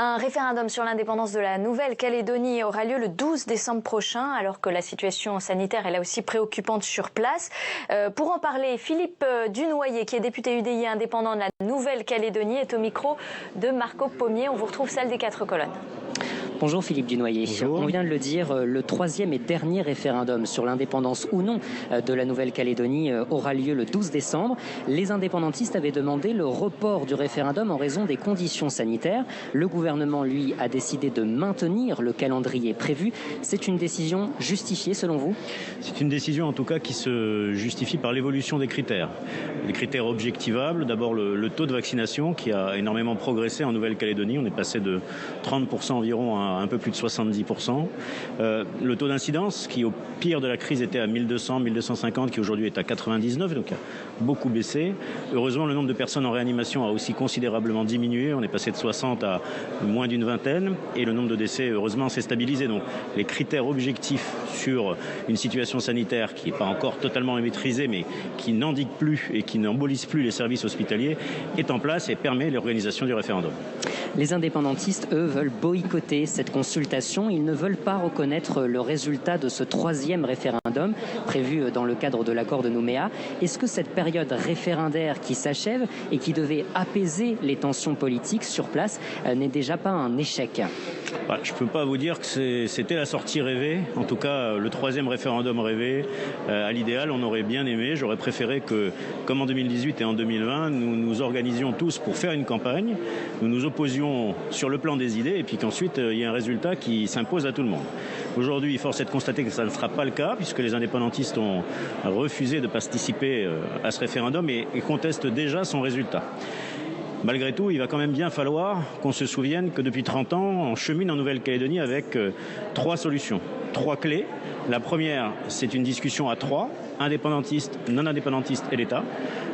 Un référendum sur l'indépendance de la Nouvelle-Calédonie aura lieu le 12 décembre prochain, alors que la situation sanitaire est là aussi préoccupante sur place. Pour en parler, Philippe Dunoyer, qui est député UDI indépendant de la Nouvelle-Calédonie, est au micro de Marco Pommier. On vous retrouve salle des 4 colonnes. Bonjour Philippe Dunoyer. Bonjour. On vient de le dire, le troisième et dernier référendum sur l'indépendance ou non de la Nouvelle-Calédonie aura lieu le 12 décembre. Les indépendantistes avaient demandé le report du référendum en raison des conditions sanitaires. Le gouvernement, lui, a décidé de maintenir le calendrier prévu. C'est une décision justifiée selon vous? C'est une décision en tout cas qui se justifie par l'évolution des critères. Les critères objectivables, d'abord le taux de vaccination qui a énormément progressé en Nouvelle-Calédonie. On est passé de 30% environ à un peu plus de 70%. Le taux d'incidence qui au pire de la crise était à 1200, 1250, qui aujourd'hui est à 99, donc a beaucoup baissé. Heureusement, le nombre de personnes en réanimation a aussi considérablement diminué. On est passé de 60 à moins d'une vingtaine et le nombre de décès, heureusement, s'est stabilisé. Donc les critères objectifs sur une situation sanitaire qui n'est pas encore totalement maîtrisée, mais qui n'endigue plus et qui n'embolise plus les services hospitaliers, est en place et permet l'organisation du référendum. Les indépendantistes, eux, veulent boycotter cette consultation. Ils ne veulent pas reconnaître le résultat de ce troisième référendum prévu dans le cadre de l'accord de Nouméa. Est-ce que cette période référendaire qui s'achève et qui devait apaiser les tensions politiques sur place n'est déjà pas un échec? Je ne peux pas vous dire que c'était la sortie rêvée. En tout cas, le troisième référendum rêvé. À l'idéal, on aurait bien aimé. J'aurais préféré que, comme en 2018 et en 2020, nous nous organisions tous pour faire une campagne. Nous nous opposions sur le plan des idées et puis qu'ensuite, il y ait un résultat qui s'impose à tout le monde. Aujourd'hui, force est de constater que ça ne sera pas le cas puisque les indépendantistes ont refusé de participer à ce référendum et contestent déjà son résultat. Malgré tout, il va quand même bien falloir qu'on se souvienne que depuis 30 ans, on chemine en Nouvelle-Calédonie avec 3 solutions, 3 clés. La première, c'est une discussion à 3, indépendantistes, non indépendantistes et l'État.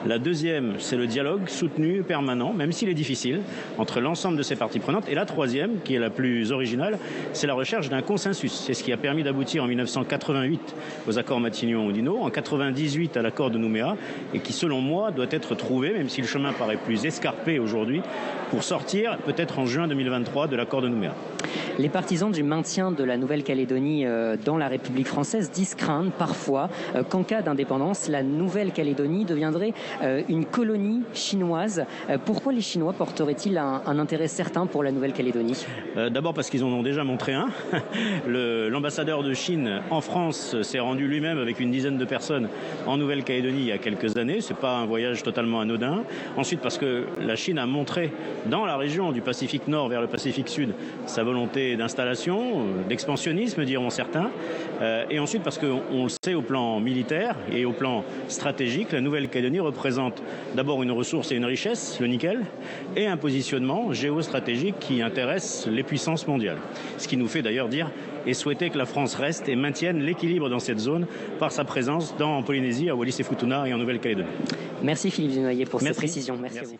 La deuxième, c'est le dialogue soutenu, permanent, même s'il est difficile, entre l'ensemble de ces parties prenantes. Et la troisième, qui est la plus originale, c'est la recherche d'un consensus. C'est ce qui a permis d'aboutir en 1988 aux accords Matignon-Oudinot, en 1998 à l'accord de Nouméa, et qui, selon moi, doit être trouvé, même si le chemin paraît plus escarpé aujourd'hui, pour sortir peut-être en juin 2023 de l'accord de Nouméa. Les partisans du maintien de la Nouvelle-Calédonie dans la République française disent craindre parfois qu'en cas d'indépendance, la Nouvelle-Calédonie deviendrait une colonie chinoise. Pourquoi les Chinois porteraient-ils un intérêt certain pour la Nouvelle-Calédonie? D'abord parce qu'ils en ont déjà montré un. L'ambassadeur de Chine en France s'est rendu lui-même avec une dizaine de personnes en Nouvelle-Calédonie il y a quelques années. Ce n'est pas un voyage totalement anodin. Ensuite parce que la Chine a montré dans la région du Pacifique Nord vers le Pacifique Sud sa volonté d'installation, d'expansionnisme diront certains. Et ensuite parce qu'on le sait au plan militaire et au plan stratégique, la Nouvelle-Calédonie représente d'abord une ressource et une richesse, le nickel, et un positionnement géostratégique qui intéresse les puissances mondiales. Ce qui nous fait d'ailleurs dire et souhaiter que la France reste et maintienne l'équilibre dans cette zone par sa présence en Polynésie, à Wallis et Futuna et en Nouvelle-Calédonie. Merci Philippe Dunoyer pour ces précisions. Merci à vous.